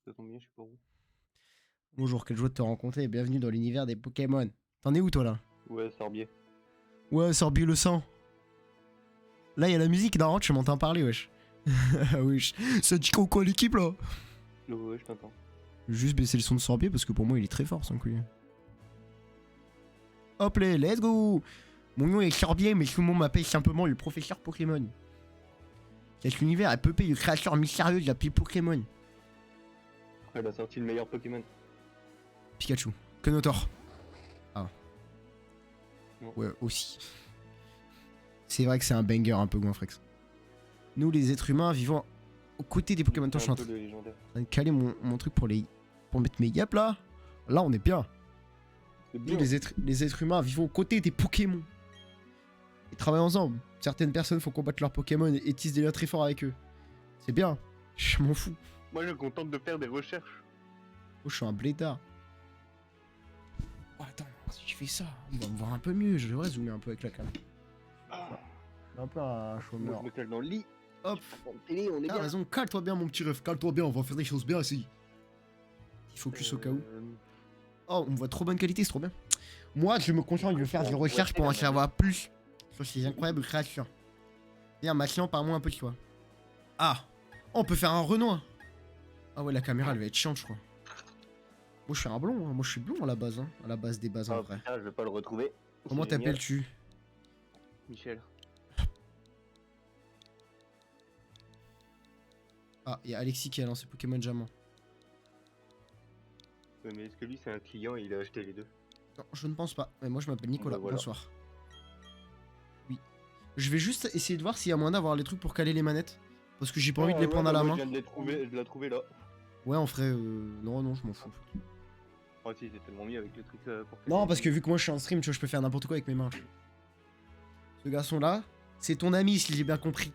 Ça tombe bien, je suis pas où. Bonjour, quelle joie de te rencontrer et bienvenue dans l'univers des Pokémon. T'en es où toi là? Ouais, Sorbier. Ouais, Sorbier le sang. Là, il y a la musique, non, tu m'entends parler, wesh. Wesh. Ça dit quoi l'équipe là? Ouais, je t'entends. Je vais juste baisser le son de Sorbier parce que pour moi il est très fort son couille. Hop là, let's go. Mon nom est Sorbier, mais tout le monde m'appelle simplement le professeur Pokémon. Cet univers est peuplé de créatures mystérieuses appelées Pokémon. Elle a sorti le meilleur Pokémon. Pikachu. Kenotor. Ah. Non. Ouais, aussi. C'est vrai que c'est un banger un peu Goinfrex. Nous, les êtres humains, vivons aux côtés des Pokémon. Attends, je suis en train de caler mon truc pour mettre mes yaps là. Là, on est bien. Nous, les êtres humains, vivons aux côtés des Pokémon. Et travaillent ensemble. Certaines personnes font combattre leurs Pokémon et tissent des liens très forts avec eux. C'est bien. Je m'en fous. Moi, je me contente de faire des recherches. Oh, je suis un blédard. Oh, attends, si je fais ça, on va me voir un peu mieux. Je devrais zoomer un peu avec la cam. Un peu un Moi, chômeur. je me cale dans le lit. Hop. Télé, on est T'as bien. raison, cale-toi bien mon petit ref, cale-toi bien, on va faire des choses bien ici. Il focus au cas où. Oh, on voit trop bonne qualité, c'est trop bien. Moi, je me concentre de faire des recherches pour en savoir plus sur ces incroyables créatures. Viens, maintenant, parle-moi un peu de toi. Ah, oh, on peut faire un Renoir. Ah ouais, la caméra, elle va être chiante, je crois. Moi, je suis un blond, hein. Moi, je suis blond à la base, hein. À la base des bases, en vrai. Putain, je vais pas le retrouver. Comment t'appelles-tu? Michel. Ah, il y a Alexis qui a lancé Pokémon Diamant. Ouais, mais est-ce que lui, c'est un client et il a acheté les deux? Non, je ne pense pas. Mais moi, je m'appelle Nicolas. Bah, voilà. Bonsoir. Oui. Je vais juste essayer de voir s'il y a moyen d'avoir les trucs pour caler les manettes. Parce que j'ai pas envie de les prendre à la main. Je viens de les trouver, je l'ai trouvé là. Ouais, on ferait. Non, non, je m'en fous. Oh, si, c'est tellement mieux avec le truc pour. Non, parce que vu que moi je suis en stream, tu vois, je peux faire n'importe quoi avec mes mains. Ce garçon-là, c'est ton ami, si j'ai bien compris.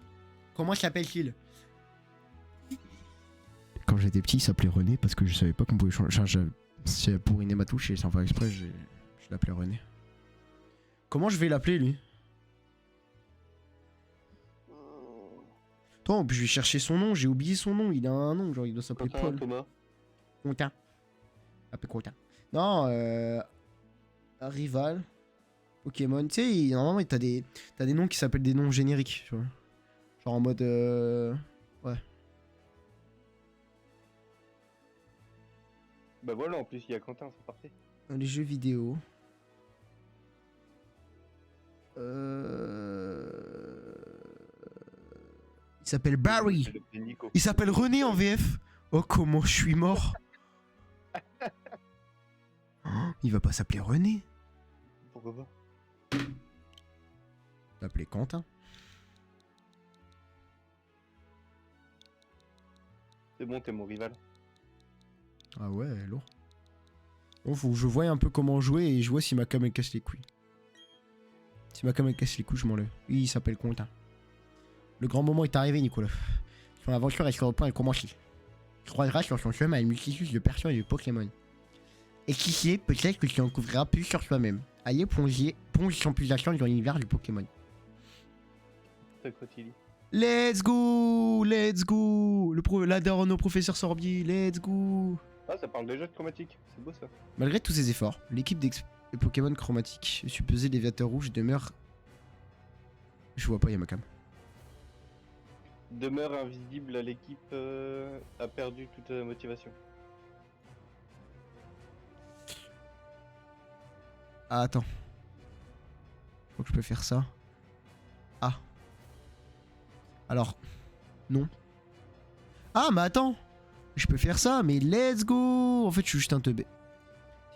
Comment s'appelle-t-il? Quand j'étais petit, il s'appelait René parce que je savais pas qu'on pouvait changer. C'est pour bourriné ma touche et sans faire exprès, je l'appelais René. Comment je vais l'appeler lui? Attends, puis je vais chercher son nom, j'ai oublié son nom, il a un nom, genre il doit s'appeler Paul. Thomas. Contin. Appelé Contin. Non, rival. Pokémon, tu sais, normalement t'as des noms qui s'appellent des noms génériques, tu vois. Genre en mode ouais. Bah voilà, en plus, il y a Quentin, c'est parfait. Dans les jeux vidéo. Il s'appelle Barry. Il s'appelle René en VF. Oh, comment je suis mort. Oh, il va pas s'appeler René. Pourquoi pas? S'appeler Quentin. C'est bon, t'es mon rival. Ah ouais, lourd. Bon, faut que je voie un peu comment jouer et je vois si ma cam elle casse les couilles. Si ma cam elle casse les couilles, je m'enlève. Oui, il s'appelle Quentin. Le grand moment est arrivé, Nicolas. Son aventure est sur le point de commencer. Il croisera sur son chemin une multitude de personnes et de Pokémon. Et qui sait, peut-être que tu en découvriras plus sur soi-même. Allez, plonge sans plus d'attente dans l'univers du Pokémon. C'est quoi, Tilly? Let's go! Let's go! L'adore nos professeurs Sorbier, let's go! Ah, ça parle déjà de chromatique, c'est beau ça. Malgré tous ses efforts, l'équipe des Pokémon chromatiques, supposé Léviateur Rouge, demeure... Je vois pas, y'a ma cam. Demeure invisible à l'équipe, a perdu toute motivation. Ah, attends. Faut que je peux faire ça. Ah. Alors. Non. Ah, mais attends. Je peux faire ça, mais let's go. En fait, je suis juste un teubé.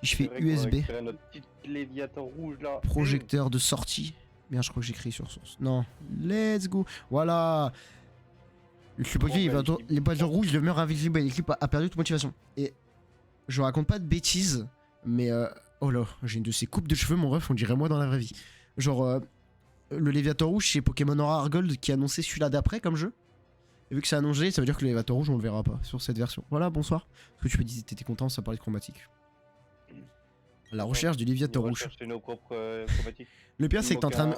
Si je fais USB. Notre petite Léviateur rouge là. Projecteur de sortie. Bien, je crois que j'ai créé sur source. Non. Let's go. Voilà. Le supposé, les boissons rouges demeurent invisibles et l'équipe a perdu toute motivation. Et je raconte pas de bêtises, mais oh là, j'ai une de ces coupes de cheveux, mon ref, on dirait moi dans la vraie vie. Genre, le Léviateur rouge, c'est Pokémon Aura Gold qui a annoncé celui-là d'après comme jeu. Et vu que c'est annoncé, ça veut dire que le Léviateur rouge, on le verra pas sur cette version. Voilà, bonsoir. Parce que tu me disais, t'étais content, ça parlait de chromatique. À la recherche du Léviateur rouge. Nos propres chromatiques. Le pire, c'est que t'es en train de...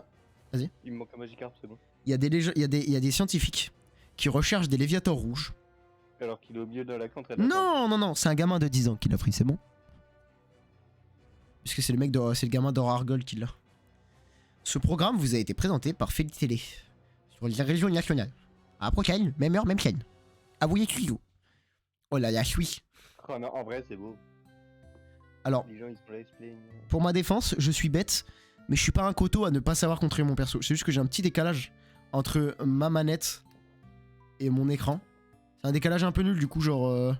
Vas-y. Il me manque un Magikarp, c'est bon. Il y a des scientifiques qui recherchent des Léviateurs rouges Alors qu'il est au milieu de la contre. Non, non, non, c'est un gamin de 10 ans qui l'a pris, c'est bon. Puisque c'est le mec de, c'est le gamin d'Orargol qui l'a. Ce programme vous a été présenté par Félix Télé sur les régions nationales. À la prochaine, même heure, même chaîne. À vous les tuyaux. Oh là là, oui. Oh non, en vrai, c'est beau. Alors, Les gens, ils sont là, ils se plaignent. pour ma défense, je suis bête, mais je suis pas un coteau à ne pas savoir contrôler mon perso. C'est juste que j'ai un petit décalage entre ma manette et mon écran. C'est un décalage un peu nul, du coup, genre...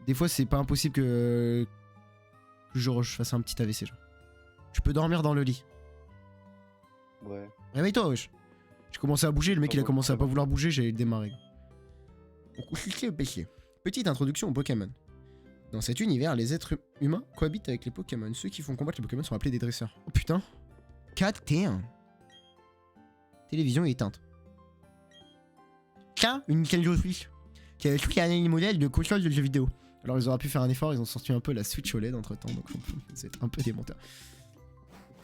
Des fois, c'est pas impossible que genre, je fasse un petit AVC, genre. Je peux dormir dans le lit. Ouais. Réveille-toi, wesh. J'ai commencé à bouger, le mec il a commencé à pas vouloir bouger, j'ai démarré. Donc, consulter le PC. Petite introduction aux Pokémon. Dans cet univers, les êtres humains cohabitent avec les Pokémon. Ceux qui font combattre les Pokémon sont appelés des dresseurs. Oh putain. 4T1. Télévision éteinte. Tiens, une Nintendo Switch. Qui avait tout un modèle de console de jeux vidéo. Alors ils auraient pu faire un effort, ils ont sorti un peu la Switch OLED entre temps, donc c'est un peu démonteur.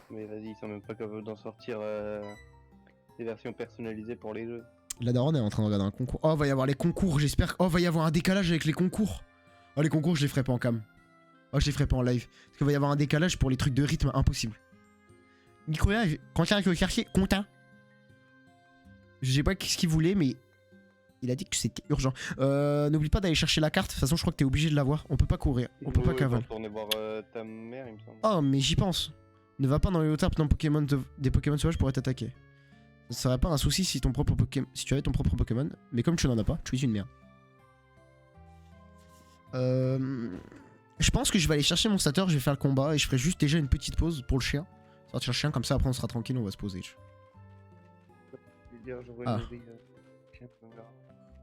Mais vas-y, ils sont même pas capables d'en sortir des versions personnalisées pour les jeux. La daronne est en train de regarder un concours. Oh, va y avoir les concours, j'espère. Oh, va y avoir un décalage avec les concours. Oh, les concours, je les ferai pas en cam. Oh, je les ferai pas en live. Parce qu'il va y avoir un décalage pour les trucs de rythme impossible. Nicolas, Quentin, je veux chercher Quentin. Je sais pas ce qu'il voulait, mais il a dit que c'était urgent. N'oublie pas d'aller chercher la carte. De toute façon, je crois que t'es obligé de l'avoir. On peut pas courir. On peut pas cavaler. On va voir ta mère, il me semble. Oh, mais j'y pense. Ne va pas dans les hauteurs Pokémon des Pokémon sauvages pour t'attaquer. Ça serait pas un souci si, si tu avais ton propre Pokémon, mais comme tu n'en as pas, tu es une merde. Je pense que je vais aller chercher mon starter, je vais faire le combat et je ferai juste déjà une petite pause pour le chien. Sortir le chien, comme ça après on sera tranquille, on va se poser. Ah.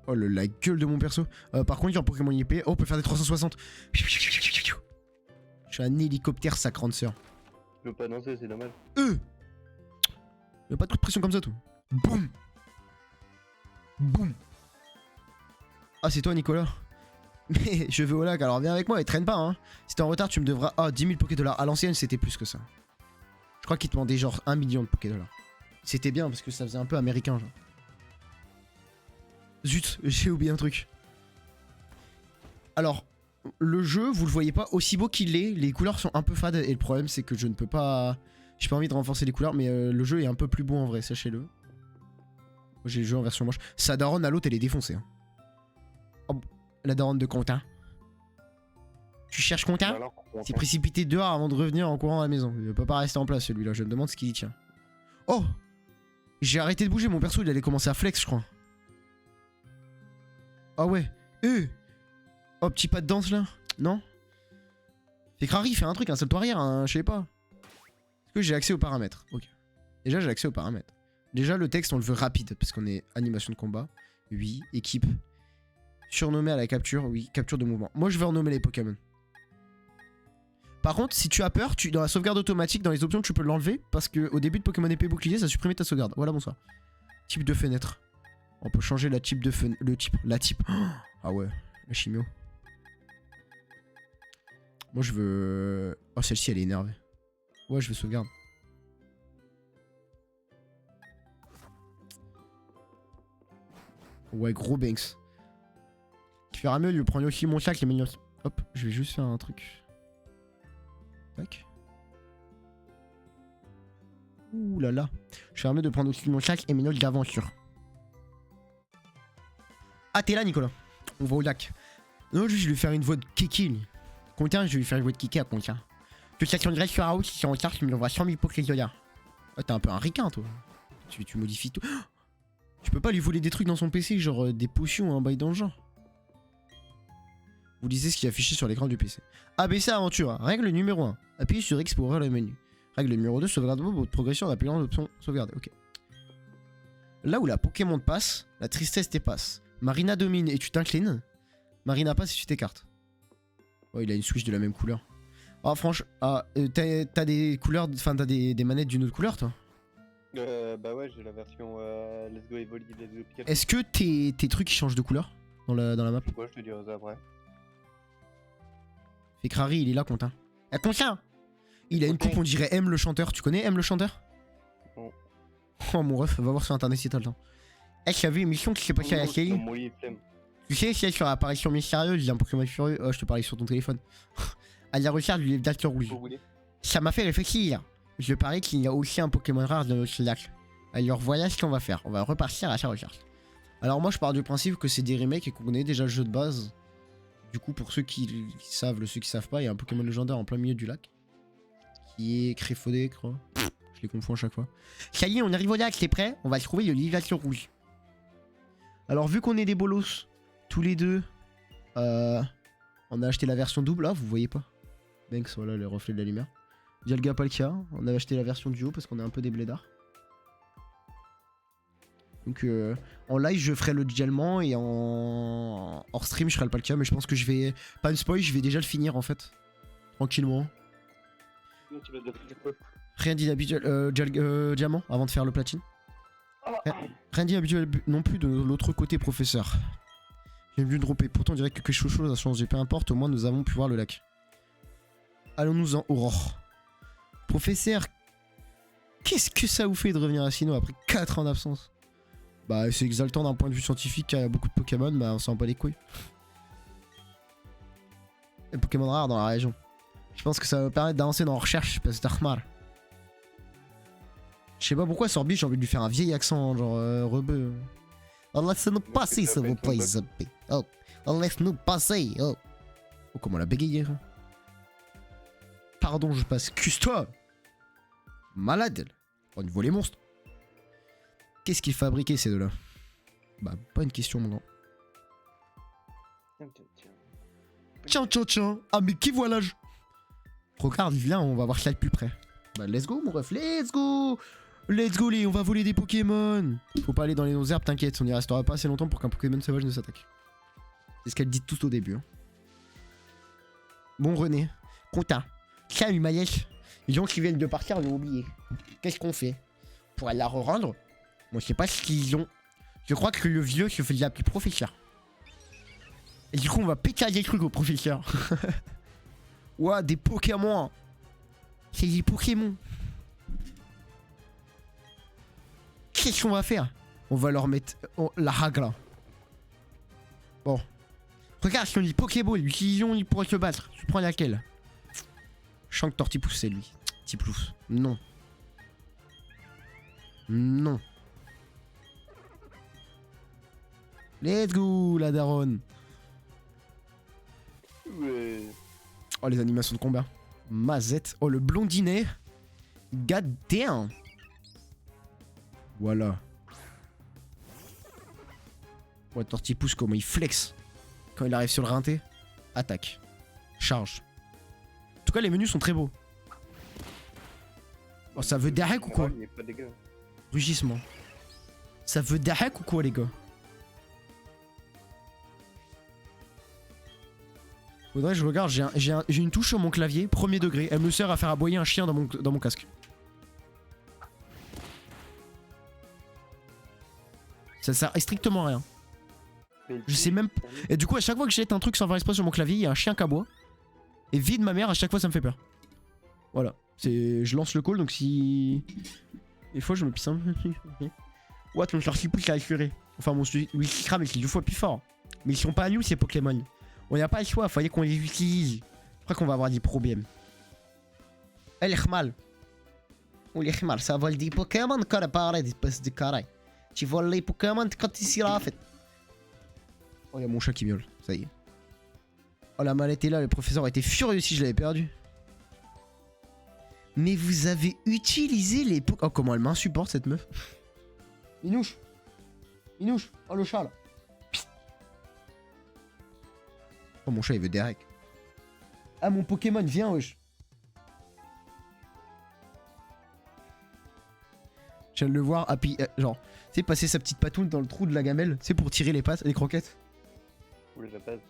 Oh la gueule de mon perso. Par contre, il y a un Pokémon IP. Oh, on peut faire des 360. Je suis un hélicoptère, sa grande sœur. Je veux pas danser, c'est dommage. Y'a pas de coup de pression comme ça, tout. Boum. Boum. Ah, c'est toi, Nicolas. Mais je vais au lac, alors viens avec moi et traîne pas, hein. Si t'es en retard, tu me devras. Ah, 10 000 Pokédollars. À l'ancienne, c'était plus que ça. Je crois qu'il te demandait genre 1 million de Pokédollars. C'était bien parce que ça faisait un peu américain, genre. Zut, j'ai oublié un truc. Alors, le jeu, vous le voyez pas aussi beau qu'il est. Les couleurs sont un peu fades et le problème, c'est que je ne peux pas. J'ai pas envie de renforcer les couleurs, mais le jeu est un peu plus beau en vrai, sachez-le. Moi, j'ai le jeu en version moche. Sa daronne à l'autre, elle est défoncée. Hein. Oh, la daronne de Quentin. Tu cherches Quentin? Il s'est précipité dehors avant de revenir en courant à la maison. Il peut pas rester en place celui-là, je me demande ce qu'il y tient. Oh! J'ai arrêté de bouger, mon perso il allait commencer à flex, je crois. Ah ouais. Oh, petit pas de danse là? Non? Fait Crary, fais un truc, un salto arrière, je sais pas. Est-ce que j'ai accès aux paramètres? Ok. Déjà, j'ai accès aux paramètres. Déjà, le texte, on le veut rapide, parce qu'on est animation de combat. Oui, équipe. Surnommé à la capture, oui, capture de mouvement. Moi, je vais renommer les Pokémon. Par contre, si tu as peur, dans la sauvegarde automatique, dans les options, tu peux l'enlever, parce qu'au début de Pokémon épée bouclier, ça supprimait ta sauvegarde. Voilà, bonsoir. Type de fenêtre. On peut changer la type de fenêtre. La type. Ah ouais, la chimio. Moi, je veux. Oh, celle-ci, elle est énervée. Ouais, je veux sauvegarde. Ouais, gros Banks. Tu feras mieux, lui prendre aussi mon sac, les millions. Hop, je vais juste faire un truc. Tac. Ouh là là. Je ferai mieux de prendre aussi mon sac et mes notes d'aventure. Ah, t'es là, Nicolas. On va au lac. Non, je vais lui faire une voix de Kiki, lui. Combien je vais lui faire une voix de Kiki à combien? Que ça s'engage sur House, si on charge, tu me l'envoies 100 000 Pokédollars. Oh, t'es un peu un ricain, toi. Tu modifies tout. Oh, tu peux pas lui voler des trucs dans son PC, genre des potions, un bail dans le genre. Vous lisez ce qui est affiché sur l'écran du PC. ABC aventure. Règle numéro 1. Appuyez sur X pour ouvrir le menu. Règle numéro 2. Sauvegardez votre progression en appuyant l'option sauvegarder. Ok. Là où la Pokémon passe, la tristesse t'épasse. Marina domine et tu t'inclines. Marina passe et tu t'écartes. Oh, il a une Switch de la même couleur. Oh, franchement. Ah, t'as des couleurs. Enfin, t'as des manettes d'une autre couleur, toi? Bah ouais, j'ai la version Let's Go Evolve, Let's Go Pikachu. Est-ce que tes trucs ils changent de couleur dans la map? Ouais, je te dirai ça après. Fait Crary, il est là, Quentin. Eh, Quentin! Il a une coupe, on dirait M le chanteur. Tu connais M le chanteur? Non. Oh, mon ref, va voir sur internet si t'as le temps. Eh, t'as vu l'émission qui s'est passée à la série? Tu sais, si elle sur l'apparition mystérieuse, j'ai un Pokémon furieux. Oh, je te parlais sur ton téléphone. À la recherche du Léviateur rouge. Vous voulez? Ça m'a fait réfléchir. Je parie qu'il y a aussi un Pokémon rare dans notre lac. Alors voilà ce qu'on va faire. On va repartir à sa recherche. Alors moi je pars du principe que c'est des remakes et qu'on connaît déjà le jeu de base. Du coup pour ceux qui savent, ceux qui savent pas, il y a un Pokémon légendaire en plein milieu du lac. Qui est Créfodé, je crois. Je les confonds à chaque fois. Ça y est, on arrive au lac, c'est prêt. On va trouver le Léviateur rouge. Alors vu qu'on est des bolos, tous les deux, on a acheté la version double. Là, vous voyez pas. Banks, voilà le reflet de la lumière. Dialga Palkia, on a acheté la version duo parce qu'on est un peu des blédards. Donc en live je ferai le diamant et en hors stream je ferai le Palkia, mais je pense que je vais pas une spoil, je vais déjà le finir en fait. Tranquillement. Non, tu vas déjà finir quoi? Rien d'inhabituel, diamant avant de faire le platine. Rien d'inhabituel non plus de l'autre côté professeur. J'ai vu dropper, pourtant on dirait que quelque chose a changé, peu importe, au moins nous avons pu voir le lac. Allons-nous en Aurore. Professeur, qu'est-ce que ça vous fait de revenir à Sinnoh après 4 ans d'absence? Bah c'est exaltant d'un point de vue scientifique, il y a beaucoup de Pokémon, bah on s'en bat les couilles. Les Pokémon rares dans la région. Je pense que ça va me permettre d'avancer dans la recherche, parce que c'est je sais pas pourquoi Sorbi, j'ai envie de lui faire un vieil accent, genre rebeu. Oh, laisse-nous passer, s'il vous plaît, Zappé. Oh, laisse-nous passer, oh. Oh, comment la bégayé, hein. Pardon, je passe. Excuse-toi. Malade, elle. Oh, une volée monstre. Qu'est-ce qu'ils fabriquaient ces deux-là? Bah, pas une question, mon grand. Tiens. Ah, mais qui voilà je... Regarde, viens, on va voir ça de plus près. Bah, let's go, mon ref, let's go. Let's go, les, on va voler des Pokémon. Faut pas aller dans les herbes, t'inquiète, on y restera pas assez longtemps pour qu'un Pokémon sauvage ne s'attaque. C'est ce qu'elle dit tout au début. Hein. Bon, René, content. Salut, Maïs. Les gens qui viennent de partir l'ont oublié. Qu'est-ce qu'on fait? Pour la re-rendre? Moi, je sais pas ce qu'ils ont. Je crois que le vieux se faisait appeler professeur. Et du coup, on va péter des trucs au professeur. Ouah, des Pokémon. C'est des Pokémon. Qu'est-ce qu'on va faire? On va leur mettre la ragla. Bon. Regarde, si on dit Pokéball, utilisons-le pour se battre. Tu prends laquelle? Je sens que Tortipousse, c'est lui. Tiplouf. Non. Non. Let's go, la daronne. Ouais. Oh, les animations de combat. Mazette. Oh, le blondinet. God damn. Voilà. Ouais, Tortipousse, comment il flex. Quand il arrive sur le rinté. Attaque. Charge. En tout cas, les menus sont très beaux. Oh, ça veut Darek ou quoi? Il y a pas de dégâts. Rugissement. Ça veut Darek ou quoi, les gars? Faudrait que je regarde, j'ai une touche sur mon clavier, premier degré. Elle me sert à faire aboyer un chien dans mon casque. Ça sert strictement à rien. Je sais même pas. Et du coup, à chaque fois que jette un truc sans faire exprès sur mon clavier, il y a un chien qui aboie. Et vide ma mère, à chaque fois ça me fait peur. Voilà. Je lance le call, donc si... Des fois je me pisse un peu. What, mon Tortipousse a assuré. Enfin, mon Wikikram est 2 fois plus fort. Mais ils sont pas à nous, ces Pokémon. On n'a pas le choix, fallait qu'on les utilise. Je crois qu'on va avoir des problèmes. Elle est mal. Ou les mal, ça vole des Pokémon quand pareil, des espèces de carré. Tu voles les Pokémon quand tu s'y la fait. Oh, il y a mon chat qui miaule, ça y est. Oh, la mallette est là, le professeur était furieux si je l'avais perdu. Mais vous avez utilisé les Pokémon. Oh, comment elle m'insupporte cette meuf. Minouche. Minouche. Oh, le chat là. Oh, mon chat il veut Derek. Ah, mon Pokémon, viens, wesh. Je viens de le voir, genre, tu sais, passer sa petite patoune dans le trou de la gamelle, c'est pour tirer les pattes, les croquettes. Ou les pattes.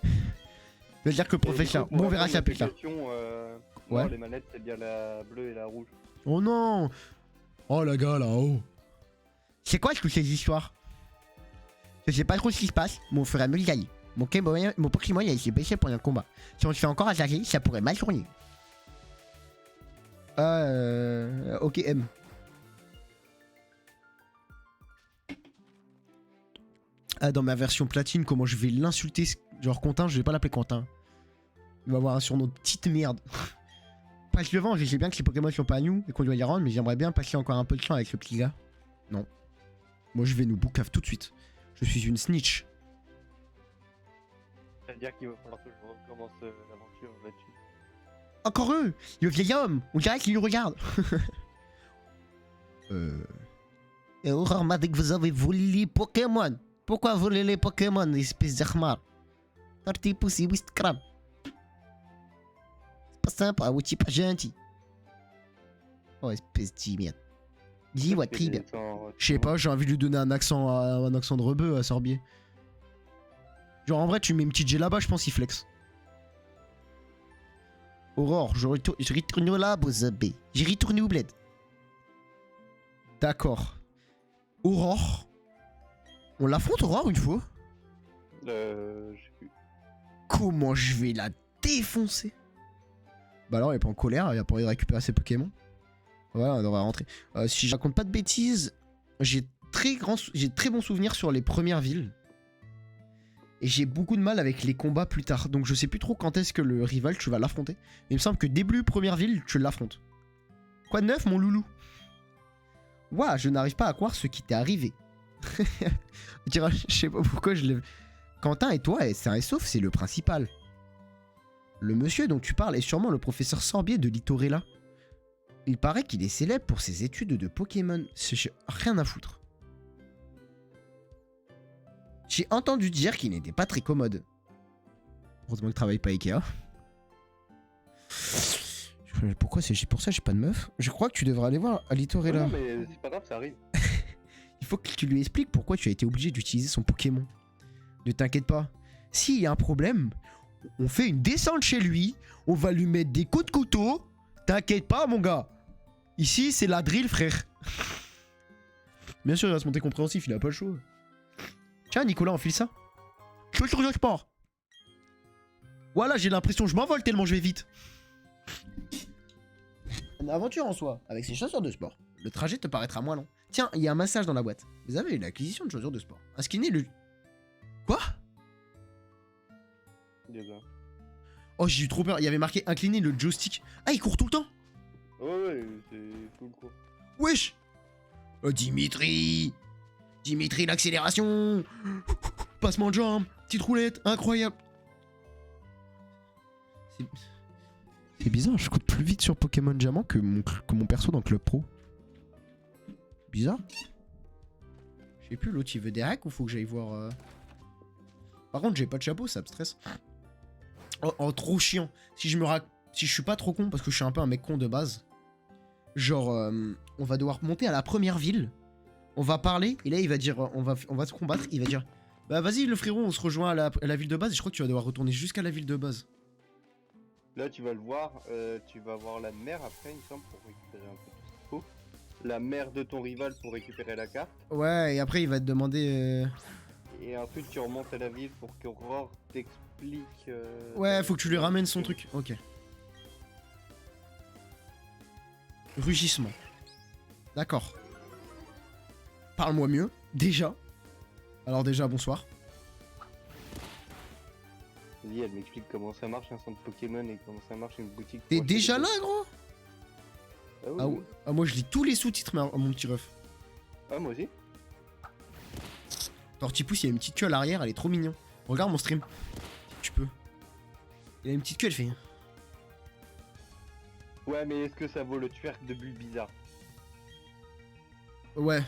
Je veux dire que le professeur. Bon, on verra ça plus tard. Ouais. Non, les manettes, c'est bien la bleue et la rouge. Oh non. Oh, la gars là-haut. C'est quoi toutes ces histoires? Je sais pas trop ce qui se passe, mais on ferait mieux d'y aller. Mon Pokémon il a été baissé pendant le combat. Si on se fait encore attaquer, ça pourrait mal tourner. Ok, M. dans ma version platine, comment je vais l'insulter. Genre Quentin, je vais pas l'appeler Quentin. Il va avoir un surnom de petite merde. Passe le vent, je sais bien que les Pokémon sont pas à nous et qu'on doit les rendre, mais j'aimerais bien passer encore un peu de temps avec ce petit gars. Non. Moi je vais nous boucave tout de suite. Je suis une snitch. C'est-à-dire qu'il va falloir que je recommence l'aventure là-dessus. Encore eux, le vieil homme, on dirait qu'il nous regarde. Et Aurore m'a dit que vous avez volé les Pokémon. Pourquoi voler les Pokémon, espèce de khmar? Parti poussi, wist crab. C'est pas sympa, ou tu pas gentil. Oh, espèce de merde. Dis, ouais, très bien. Je sais pas, j'ai envie de lui donner un accent de rebeu à Sorbier. Genre en vrai, tu mets une petite G là-bas, je pense qu'il flex. Aurore, je retourne là, Bozabé. J'ai retourné au bled. D'accord. Aurore. On l'affronte, Aurore, une fois? Je sais plus. Comment je vais la défoncer? Bah alors, elle est pas en colère, elle a pas envie de récupérer ses Pokémon. Voilà, on devrait rentrer. Si je raconte pas de bêtises, j'ai très bons souvenirs sur les premières villes. Et j'ai beaucoup de mal avec les combats plus tard. Donc je sais plus trop quand est-ce que le rival tu vas l'affronter. Mais il me semble que début première ville, tu l'affrontes. Quoi de neuf, mon loulou? Ouah, je n'arrive pas à croire ce qui t'est arrivé. Je sais pas pourquoi je l'ai... Quentin et toi, sain et sauf, c'est le principal. Le monsieur dont tu parles est sûrement le professeur Sorbier de Litorella. Il paraît qu'il est célèbre pour ses études de Pokémon. J'ai rien à foutre. J'ai entendu dire qu'il n'était pas très commode. Heureusement qu'il travaille pas Ikea. Pourquoi c'est pour ça que j'ai pas de meuf? Je crois que tu devrais aller voir Litorella. Non, mais c'est pas grave, ça arrive. Il faut que tu lui expliques pourquoi tu as été obligé d'utiliser son Pokémon. Ne t'inquiète pas. S'il y a un problème, on fait une descente chez lui, on va lui mettre des coups de couteau. T'inquiète pas, mon gars. Ici, c'est la drill, frère. Bien sûr, il va se monter compréhensif, il a pas le choix. Tiens, Nicolas, enfile ça. Chaussures de sport. Voilà, j'ai l'impression que je m'envole tellement je vais vite. Une aventure en soi, avec ses chaussures de sport. Le trajet te paraîtra moins long. Tiens, il y a un massage dans la boîte. Vous avez l'acquisition de chaussures de sport. Un skinny, le... Quoi? Déjà. Oh, j'ai eu trop peur. Il y avait marqué incliner le joystick. Ah, il court tout le temps? Ouais, c'est full quoi. Wesh. Oh, Dimitri. Dimitri, l'accélération. Passement de jambe. Petite roulette. Incroyable. C'est bizarre, je cours plus vite sur Pokémon Diamant que mon perso dans Club Pro. Bizarre. Je sais plus, l'autre il veut des hacks ou faut que j'aille voir... Par contre, j'ai pas de chapeau, ça me stresse. Oh, trop chiant. Si je suis pas trop con, parce que je suis un peu un mec con de base. Genre, on va devoir monter à la première ville. On va parler, et là il va dire, on va se combattre, il va dire, bah vas-y le frérot, on se rejoint à la ville de base, et je crois que tu vas devoir retourner jusqu'à la ville de base. Là, tu vas le voir, tu vas voir la mère après, il me semble, pour récupérer un peu tout ce qu'il faut. La mère de ton rival pour récupérer la carte. Ouais, et après il va te demander... Et ensuite, tu remontes à la ville pour qu'Aurore t'explique... Ouais, faut que tu lui ramènes son truc. Ok. Rugissement. D'accord. Parle-moi mieux. Déjà. Alors déjà, bonsoir. Vas-y, elle m'explique comment ça marche un centre Pokémon et comment ça marche une boutique. T'es déjà là, gros? Ah, oui, Ah, oui. ah, moi je lis tous les sous-titres, mon petit ref. Ah, moi aussi. Tortipousse, il y a une petite queue à l'arrière, elle est trop mignon. Regarde mon stream. Tu peux. Il a une petite queue, elle fait... Ouais, mais est-ce que ça vaut le twerk de Bulbizarre? Ouais.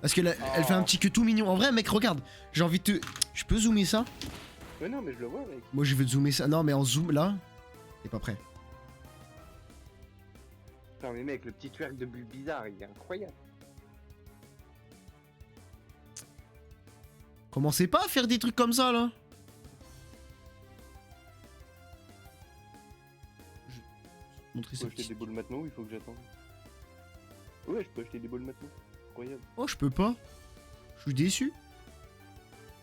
Parce qu'elle elle fait un petit queue tout mignon. En vrai, mec, regarde. J'ai envie de te... Je peux zoomer ça? Ouais, non, mais je le vois, mec. Moi, je vais te zoomer ça. Non, mais en zoom, là... T'es pas prêt. Non, mais mec, le petit twerk de Bulbizarre, il est incroyable. Commencez pas à faire des trucs comme ça, là. Je vais montrer Je ça. peux acheter des boules maintenant ou il faut que j'attende? Ouais, je peux acheter des boules maintenant. Incroyable. Oh, je peux pas. Je suis déçu.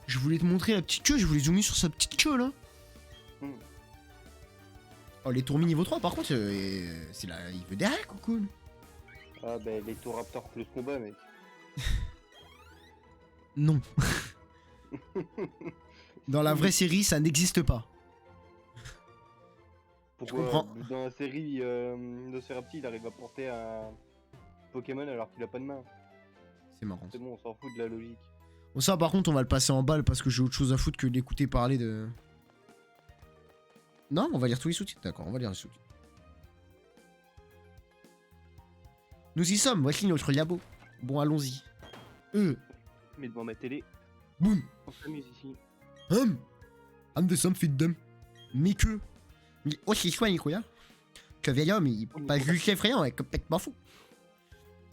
Je voulais te montrer la petite queue, je voulais zoomer sur sa petite queue, là. Oh, les tourmis niveau 3, par contre, c'est là, il veut des hacks ou cool? Ah, bah, les Raptor plus combat, mec. Non. Dans la vraie série, ça n'existe pas. Pourquoi comprends. dans la série Nosferatu, il arrive à porter un Pokémon alors qu'il a pas de main? C'est marrant. C'est bon, on s'en fout de la logique. Bon, ça, par contre, on va le passer en balle parce que j'ai autre chose à foutre que d'écouter parler de. Non, on va lire tous les sous-titres. D'accord, on va lire les sous-titres. Nous y sommes, voici notre labo. Bon, allons-y. Mais devant ma télé, Boum. on s'amuse ici. I'm the some fit them. Mais que. Mais aussi soin, Nicolas. Que vieil homme, il pas juste effrayant, est complètement fou.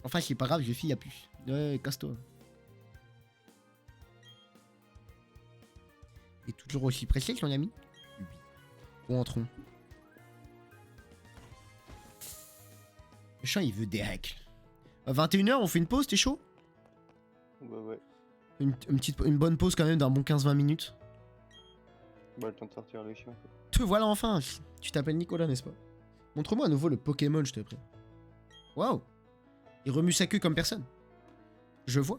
Enfin, c'est pas grave, je file la puce. Ouais, casse-toi. Et toujours aussi pressé, son ami? Oui. Où entrons? Le chat, il veut des règles. À 21h, on fait une pause, t'es chaud? Ouais. Une bonne pause quand même d'un bon 15-20 minutes. Bah, le temps de sortir les chiens. Te voilà enfin. Tu t'appelles Nicolas, n'est-ce pas? Montre-moi à nouveau le Pokémon, je te prie. Waouh. Il remue sa queue comme personne. Je vois.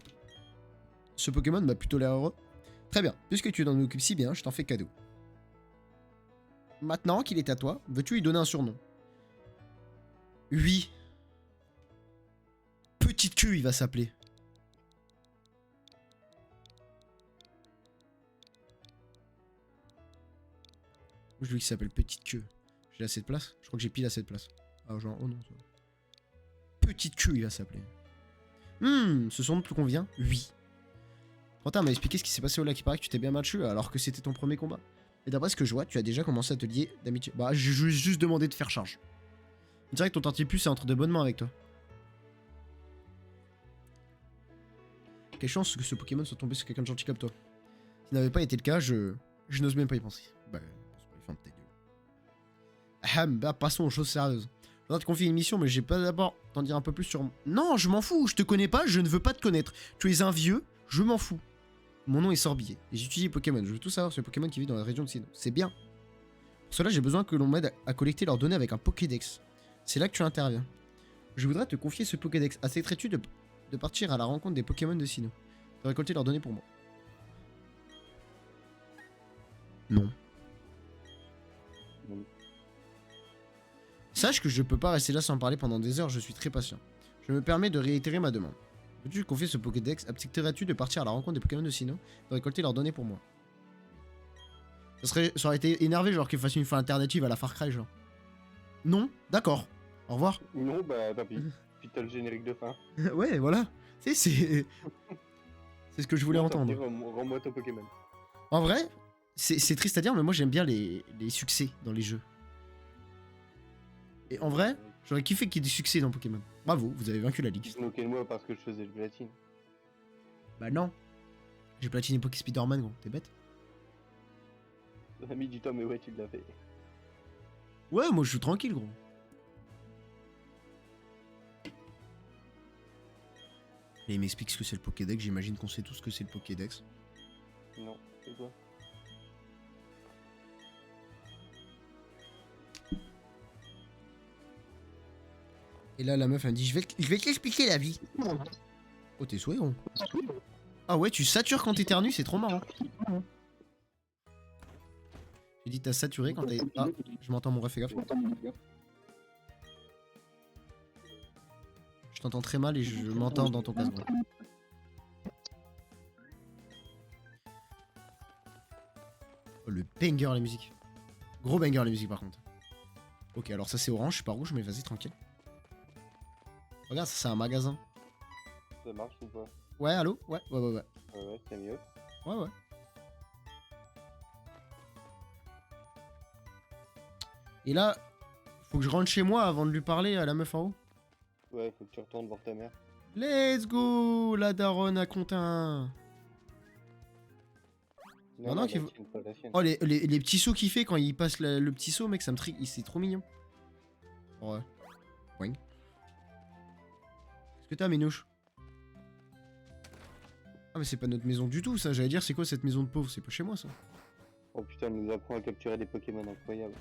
Ce Pokémon m'a plutôt l'air heureux. Très bien. Puisque tu t'en occupes si bien, je t'en fais cadeau. Maintenant qu'il est à toi, veux-tu lui donner un surnom? Oui. Petite queue, il va s'appeler. Je veux qu'il s'appelle Petite Queue. J'ai assez de place? Je crois que j'ai pile assez de place. Ah, genre, oh non. Ça... Petite Queue, il va s'appeler. Ce son te convient? Oui. Quentin m'a expliqué ce qui s'est passé au lac. Il paraît que tu t'es bien battu alors que c'était ton premier combat. Et d'après ce que je vois, tu as déjà commencé à te lier d'amitié. Bah, j'ai juste demandé de faire charge. On dirait que ton Tortipus est entre de bonnes mains avec toi. Quelle chance que ce Pokémon soit tombé sur quelqu'un de gentil comme toi. S'il n'avait pas été le cas, je n'ose même pas y penser. Bah, bah, passons aux choses sérieuses. Je voudrais te confier une mission, mais j'ai pas d'abord t'en dire un peu plus sur... Non, je m'en fous, je te connais pas, je ne veux pas te connaître. Tu es un vieux, je m'en fous. Mon nom est Sorbier, et j'utilise Pokémon. Je veux tout savoir sur les Pokémon qui vivent dans la région de Sinnoh. C'est bien. Pour cela, j'ai besoin que l'on m'aide à collecter leurs données avec un Pokédex. C'est là que tu interviens. Je voudrais te confier ce Pokédex. Accepterais-tu de partir à la rencontre des Pokémon de Sinnoh? De récolter leurs données pour moi? Non. Sache que je peux pas rester là sans parler pendant des heures, je suis très patient. Je me permets de réitérer ma demande. Veux-tu confier ce Pokédex? Accepterais-tu de partir à la rencontre des Pokémon de Sinnoh, de récolter leurs données pour moi? Ça aurait été énervé, genre qu'il fasse une fin alternative à la Far Cry, genre. Non? D'accord. Au revoir. Non, bah tant pis. Puis t'as le générique de fin. Ouais, voilà. C'est ce que je voulais entendre. Rends-moi ton Pokémon. En vrai, c'est triste à dire, mais moi j'aime bien les succès dans les jeux. Et en vrai, j'aurais kiffé qu'il y ait des succès dans Pokémon. Bravo, vous avez vaincu la ligue. Tu te moquais de moi parce que je faisais le platine. Bah non. J'ai platiné Poké Spider-Man, gros. T'es bête? Ça a mis du temps, mais ouais, tu l'as fait. Ouais, moi je joue tranquille, gros. Et il m'explique ce que c'est le Pokédex. J'imagine qu'on sait tous ce que c'est le Pokédex. Non, c'est quoi? Et là, la meuf, elle me dit, je vais t'expliquer la vie. Oh, t'es souhait, gros. Ah ouais, tu satures quand t'éternues, c'est trop marrant. J'ai dit, t'as saturé quand t'es... Ah, je m'entends, mon ref, fais gaffe. Je t'entends très mal et je m'entends dans ton casque, gros. Oh, le banger, la musique. Gros banger, la musique, par contre. Ok, alors ça, c'est orange, je suis pas rouge, mais vas-y, tranquille. Regarde, ça, c'est un magasin. Ça marche ou pas? Ouais, allô? Ouais, Ouais, c'est mieux. Ouais. Et là, faut que je rentre chez moi avant de lui parler à la meuf en haut. Ouais, faut que tu retournes voir ta mère. Let's go, la daronne à Contin. Non, non, la qu'il faut- tienne, pas la sienne. Oh, les petits sauts qu'il fait quand il passe le petit saut, mec, ça me trigue. C'est trop mignon. Ouais. Boing. Qu'est-ce que t'as, Minouche? Ah, mais c'est pas notre maison du tout, ça. J'allais dire, c'est quoi cette maison de pauvre? C'est pas chez moi, ça. Oh putain, elle nous apprend à capturer des Pokémon incroyables.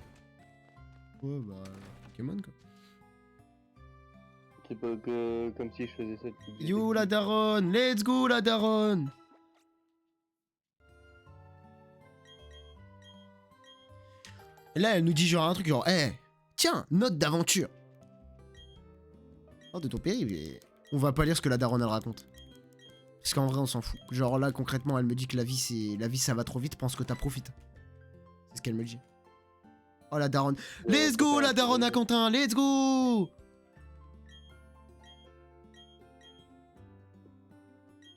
Ouais, bah, Pokémon, quoi. C'est pas que comme si je faisais ça depuis que Yo, j'étais la petit. daronne. Let's go, la daronne. Et là, elle nous dit genre un truc genre, tiens, note d'aventure. Oh, de ton périple. On va pas lire ce que la daronne elle raconte. Parce qu'en vrai, on s'en fout. Genre là, concrètement, elle me dit que la vie, ça va trop vite, pense que t'as profite. C'est ce qu'elle me dit. Oh, la daronne. Let's go, la daronne à Quentin, let's go!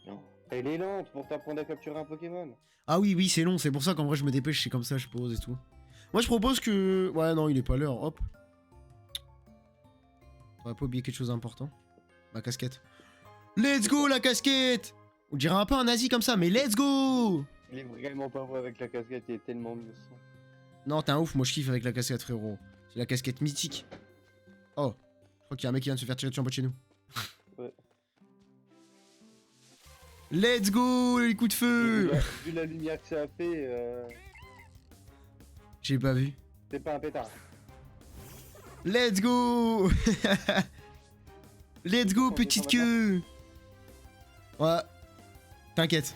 Non. Elle est lente pour t'apprendre à capturer un Pokémon. Ah oui, oui, c'est long, c'est pour ça qu'en vrai, je me dépêche, c'est comme ça, je pose et tout. Moi, je propose que... Ouais, non, il est pas l'heure, hop. On va pas oublier quelque chose d'important. Ma casquette. Let's go, la casquette! On dirait un peu un nazi comme ça, mais let's go! Il est vraiment pas vrai avec la casquette, il est tellement mieux sans. Non, t'es un ouf, moi je kiffe avec la casquette, frérot. C'est la casquette mythique. Oh, je crois qu'il y a un mec qui vient de se faire tirer dessus en bas de chez nous. Ouais. Let's go, les coups de feu! Vu la lumière que ça a fait, J'ai pas vu. c'est pas un pétard. Let's go! Let's go, petite queue! Ouais. T'inquiète.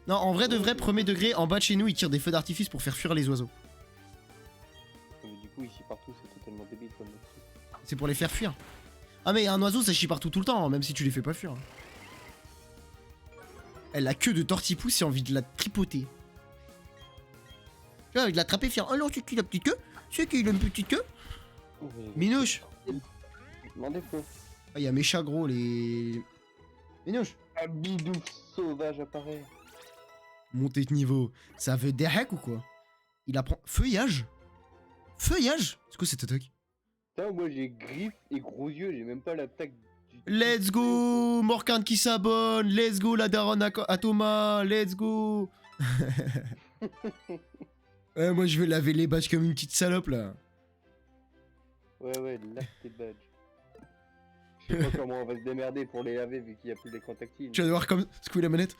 Non, en vrai de vrai, premier degré, en bas de chez nous, ils tirent des feux d'artifice pour faire fuir les oiseaux. Mais du coup, ici partout, c'est totalement débile comme truc. C'est pour les faire fuir. Ah mais un oiseau, ça chie partout tout le temps, hein, même si tu les fais pas fuir. Elle a queue de tortipousse, j'ai envie de la tripoter. Tu vois, avec de l'attraper, faire « Alors, c'est qui la petite queue? C'est qui il a une petite queue ?» Minouche. Demandez quoi. Ah, il y a mes chats gros, les... Minouche. Un bidou sauvage apparaît. Montée de niveau. Ça veut des hacks ou quoi? Il apprend... Feuillage? Feuillage? C'est quoi cette attaque? Putain, moi j'ai griffes et gros yeux, j'ai même pas l'attaque du... Let's go! Morgane qui s'abonne! Let's go la daronne à Thomas! Let's go! Ouais, moi je vais laver les badges comme une petite salope là. Ouais, lave tes badges. Je sais pas comment on va se démerder pour les laver vu qu'il y a plus d'écran tactile. Tu vas devoir comme secouer la manette.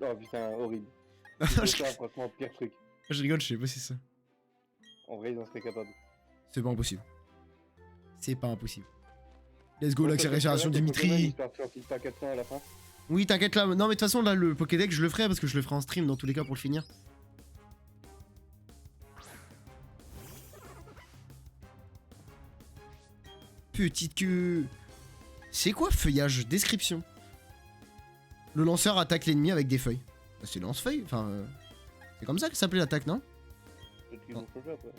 Oh putain, horrible. Non, C'est je... ça, franchement, pire truc. je rigole, je sais pas si c'est ça. En vrai, ils en seraient capables. C'est pas impossible. C'est pas impossible. Let's go Ouais, l'accélération t'inquiète, Dimitri. J'espère que tu en files pas 400 à la fin. Oui, t'inquiète là. Non, mais de toute façon, là, le Pokédex, je le ferai parce que je le ferai en stream dans tous les cas pour le finir. Petite queue. C'est quoi feuillage? Description. Le lanceur attaque l'ennemi avec des feuilles. Bah, c'est lance-feuille. Enfin, c'est comme ça que s'appelait l'attaque, non? Peut-être qu'ils ont changé après.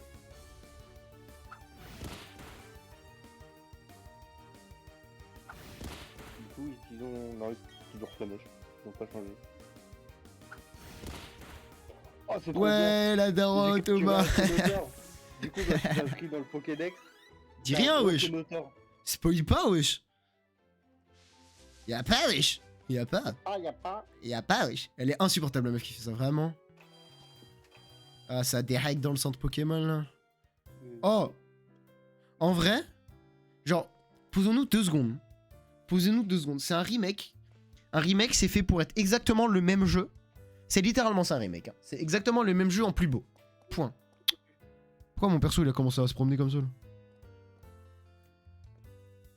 Du coup, ils ont... Non, ils toujours flamèche. Ils n'ont pas changé. Oh, c'est trop bien. Ouais, la daronne, Thomas. Du coup, quand tu t'inscris dans le Pokédex... Dis rien, wesh. Motor. Spoil pas, wesh. Y'a pas, wesh. Y'a pas. Ah, y'a pas. Y'a pas, wesh. Elle est insupportable, la meuf qui fait ça, vraiment. Ah, ça a des hacks dans le centre Pokémon, là. Oh. En vrai, genre, posons-nous 2 secondes. Posez-nous 2 secondes. C'est un remake. Un remake, c'est fait pour être exactement le même jeu. C'est littéralement ça, un remake. Hein. C'est exactement le même jeu en plus beau. Point. Pourquoi mon perso, il a commencé à se promener comme ça, là?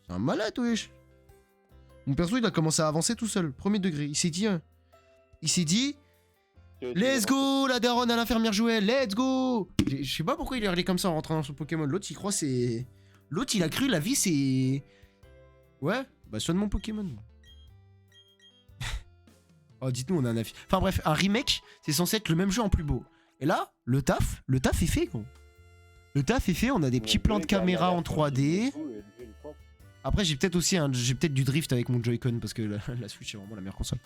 C'est un malade, wesh. Mon perso, il a commencé à avancer tout seul. Premier degré. Il s'est dit... Let's go, la daronne à l'infirmière Joël, let's go! Je sais pas pourquoi il est hurlé comme ça en rentrant dans son Pokémon. L'autre, il croit c'est... L'autre, il a cru la vie, c'est... Ouais, bah soigne mon Pokémon. Oh, dites-nous, on a un avis. Enfin bref, un remake, c'est censé être le même jeu en plus beau. Et là, le taf est fait, gros. Le taf est fait, on a des petits plans de caméra en 3D. Après, j'ai peut-être aussi du drift avec mon Joy-Con parce que la Switch est vraiment la meilleure console.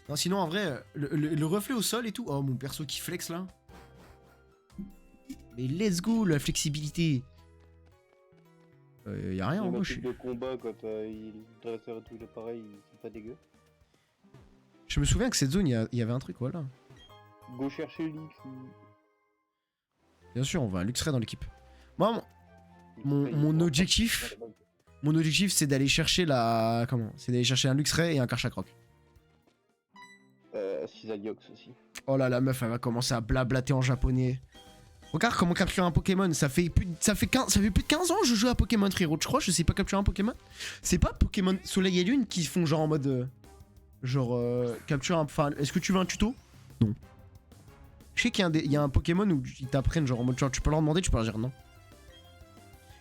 Non, sinon, en vrai, le reflet au sol et tout. Oh, mon perso qui flex là. Mais let's go, la flexibilité. Y'a rien en Le gauche. type de combat, quand le dresseur et tout, il est pareil, c'est pas dégueu. Je me souviens que cette zone, il y avait un truc, voilà. Go chercher Lix. Bien sûr, on va un Luxray dans l'équipe. Moi, mon objectif, c'est d'aller chercher la... Comment? C'est d'aller chercher un Luxray et un Karchakroc. Cisaliox aussi. Oh là, la meuf, elle va commencer à blablater en japonais. Regarde comment capturer un Pokémon. Ça fait plus de 15 ans que je joue à Pokémon, frérot. Je crois, je sais pas capturer un Pokémon. C'est pas Pokémon Soleil et Lune qui font genre en mode. Capture un. Enfin, est-ce que tu veux un tuto? Non. Je sais qu'il y a un Pokémon où ils t'apprennent genre en mode. Genre, tu peux leur demander, tu peux leur dire non.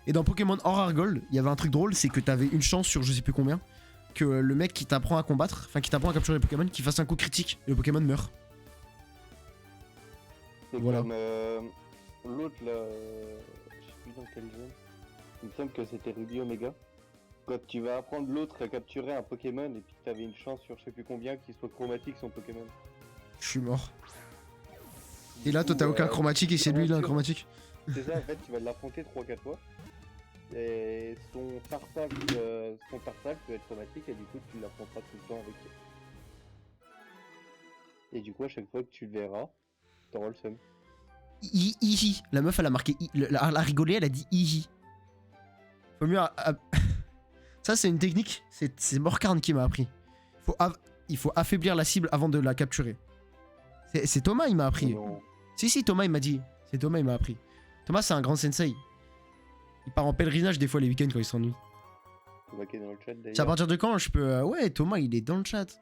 Et dans Pokémon Or Gold, il y avait un truc drôle, c'est que t'avais une chance sur je sais plus combien que le mec qui t'apprend à combattre, enfin qui t'apprend à capturer les Pokémon, qui fasse un coup critique et le Pokémon meurt. C'est Voilà. comme l'autre là, je sais plus dans quel jeu. Il me semble que c'était Ruby Omega. Quand tu vas apprendre l'autre à capturer un Pokémon et puis t'avais une chance sur je sais plus combien qu'il soit chromatique son Pokémon. Je suis mort. Et là, toi, t'as aucun chromatique et c'est lui, il a un chromatique. C'est ça, en fait, tu vas l'affronter 3-4 fois. Et son Tarsac peut être chromatique et du coup, tu l'affronteras tout le temps avec lui. Et du coup, à chaque fois que tu le verras, t'auras le seum. Easy. La meuf, elle a marqué. Elle a rigolé, elle a dit easy. Faut mieux. Ça, c'est une technique. C'est Morkarn qui m'a appris. Il faut affaiblir la cible avant de la capturer. C'est Thomas, il m'a appris. Non. Si, Thomas, il m'a dit. C'est Thomas, il m'a appris. Thomas, c'est un grand sensei. Il part en pèlerinage des fois les week-ends quand il s'ennuie. Thomas qui est dans le chat d'ailleurs. C'est à partir de quand je peux. Ouais, Thomas, il est dans le chat.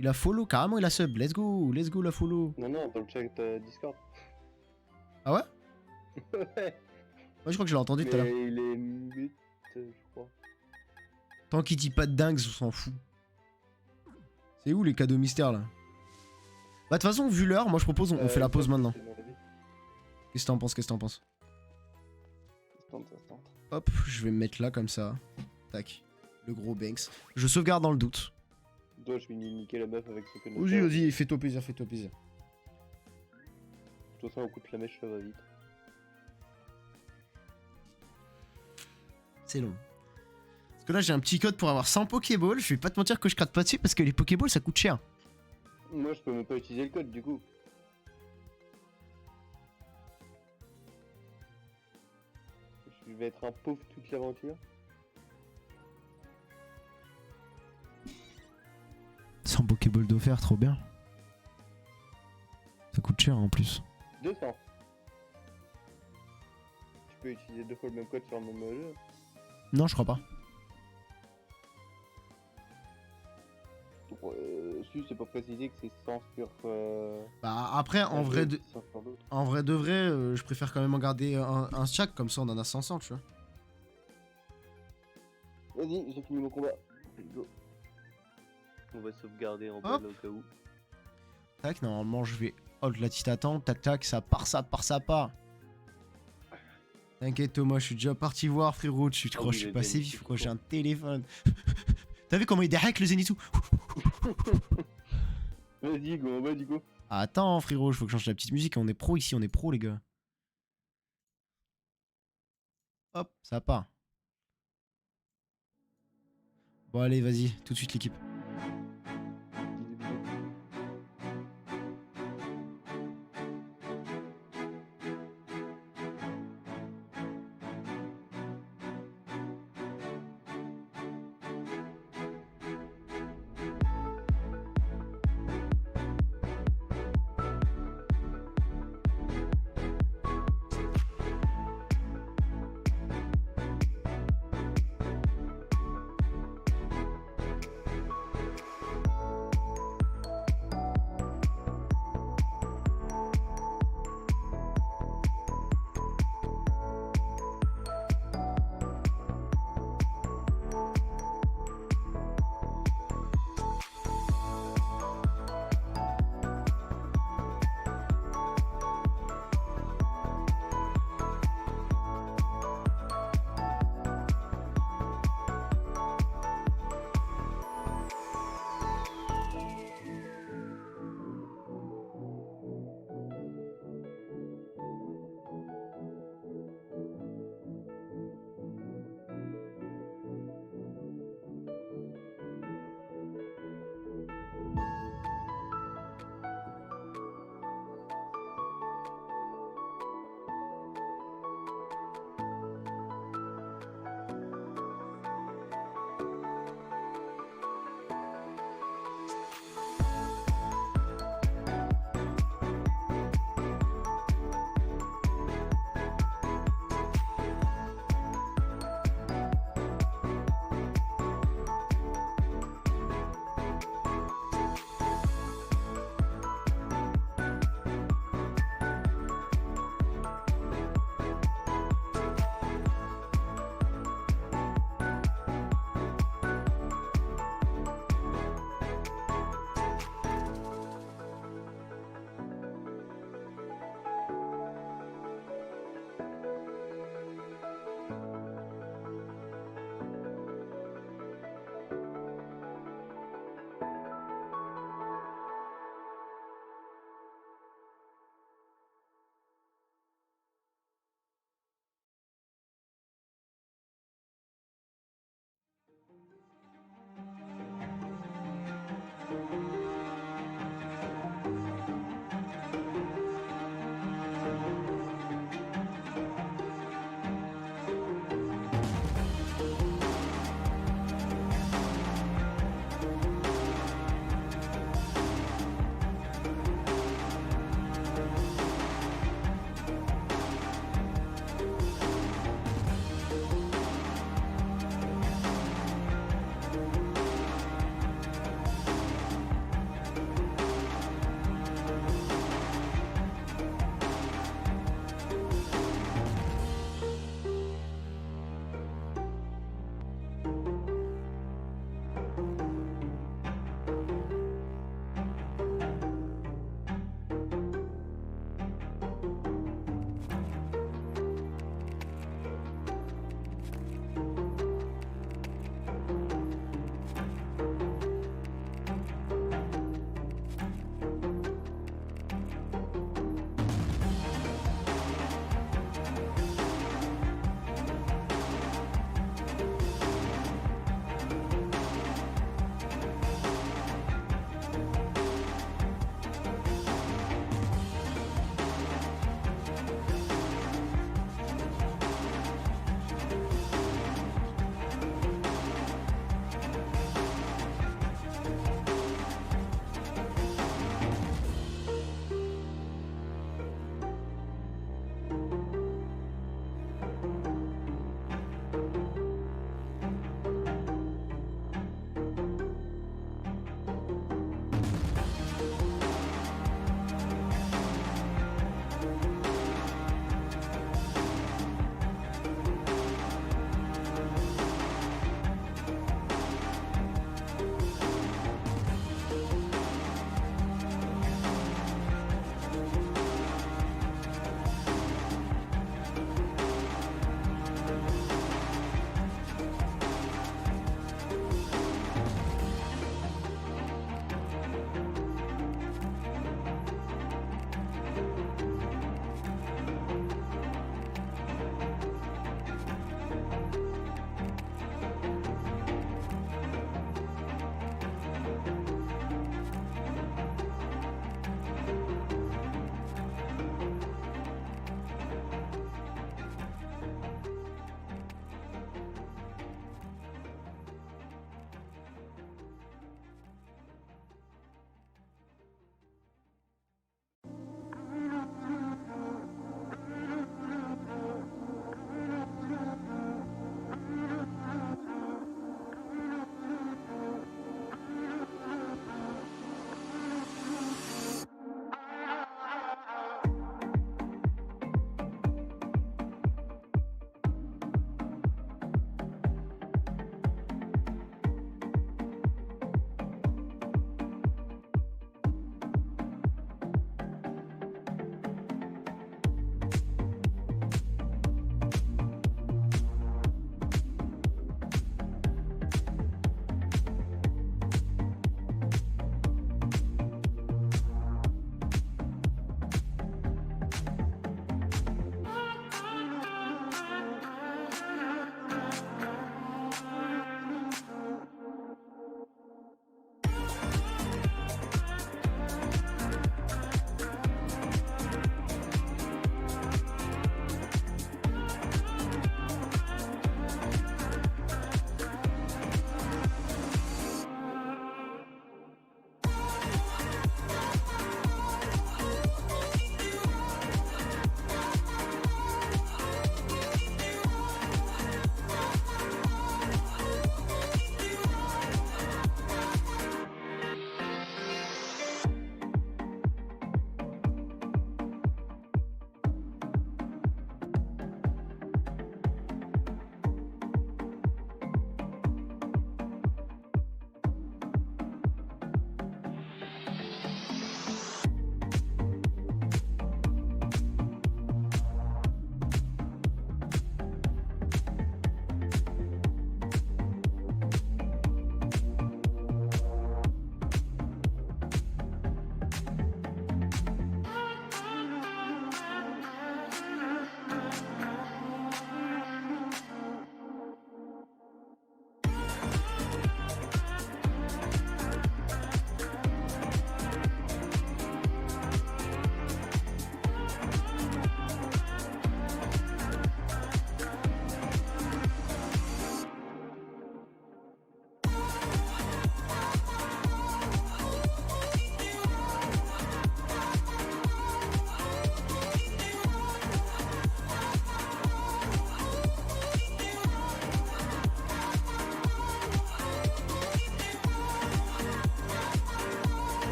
Il a follow, carrément, il a sub. Let's go la follow. Non, dans le chat Discord. Ah ouais? Ouais. Moi, je crois que je l'ai entendu tout à l'heure. Mais il est mute, je crois. Tant qu'il dit pas de dingues, on s'en fout. C'est où les cadeaux mystères là? Bah, de toute façon, vu l'heure, moi je propose, on fait la pause maintenant. Qu'est-ce que t'en penses? Ça se tente. Hop, je vais me mettre là comme ça. Tac. Le gros Banks. Je sauvegarde dans le doute. Toi, je vais niquer la meuf avec ce que nous Vas-y, fais-toi plaisir. De toute façon, au coup de la mèche, ça va vite. C'est long. Parce que là, j'ai un petit code pour avoir 100 Pokéballs. Je vais pas te mentir que je crate pas dessus parce que les Pokéballs ça coûte cher. Moi, je peux même pas utiliser le code du coup. Je vais être un pauvre toute l'aventure. 100 Pokéballs d'offert, trop bien. Ça coûte cher en plus. 200. Tu peux utiliser 2 fois le même code sur le même jeu. Non, je crois pas. Si, c'est pas précisé que c'est 100 sur. Bah après, en vrai de vrai, je préfère quand même en garder un chaque, comme ça on en a 500, tu vois. Vas-y, j'ai fini mon combat. Go. On va sauvegarder en bas au cas où. Tac, normalement je vais hold la petite attente, tac, ça part. T'inquiète Thomas, je suis déjà parti voir frérot, je crois que je suis passé vif, quoi, j'ai un téléphone. T'as vu comment il hack le Zenitsu? Vas-y, go, en bas du coup. Attends frérot, il faut que je change la petite musique, on est pro ici, on est pro les gars. Hop, ça part. Bon allez, vas-y, tout de suite l'équipe.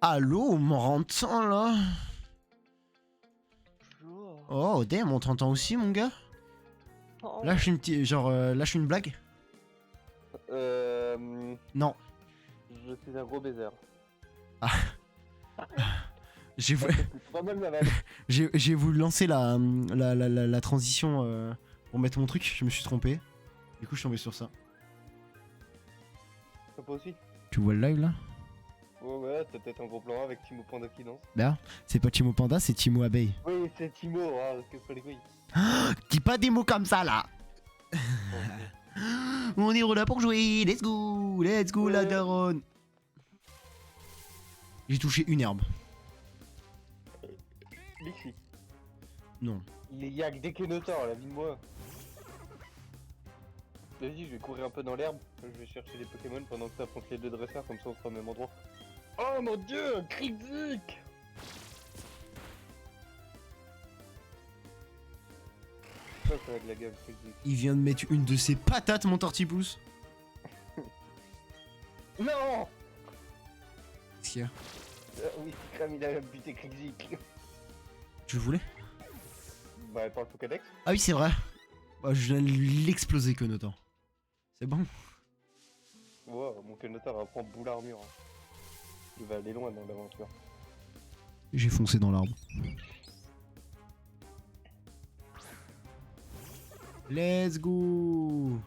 Allô, mon rentant là? Bonjour. Oh, damn, on t'entend aussi, mon gars? Oh. Lâche une petite. Genre, lâche une blague? Non. Je suis un gros baiser. J'ai Ça, vou- c'est pas mal ma vanne. j'ai voulu lancer la transition pour mettre mon truc, je me suis trompé. Du coup, je suis tombé sur ça. Ça peut aussi. Tu vois le live là? Ouais, t'as peut-être un gros plan avec Timo Panda qui danse. Bah, c'est pas Timo Panda, c'est Timo Abeille. Oui, c'est Timo, hein, que pas les couilles. Dis pas des mots comme ça là! Bon, On est là pour jouer, let's go la Ouais. daronne! J'ai touché une herbe. Lixi. Non. Il y a que des Kenotor, la vie de moi. Vas-y, je vais courir un peu dans l'herbe. Je vais chercher des Pokémon pendant que t'affrontes les deux dresseurs, comme ça on sera au même endroit. Oh mon dieu, Krizik! Ça va de la gueule, Krizik. Il vient de mettre une de ses patates, mon tortipousse. Non! Qu'est-ce qu'il y a? Oui, Kram il a buté Krizik. Tu le voulais? Bah, par le Pokédex. Ah oui, c'est vrai. Oh, je viens de l'exploser que notre temps. C'est bon. Wow, mon Kenotor va prendre boule armure. Hein. Il va aller loin dans l'aventure. J'ai foncé dans l'arbre. Let's go.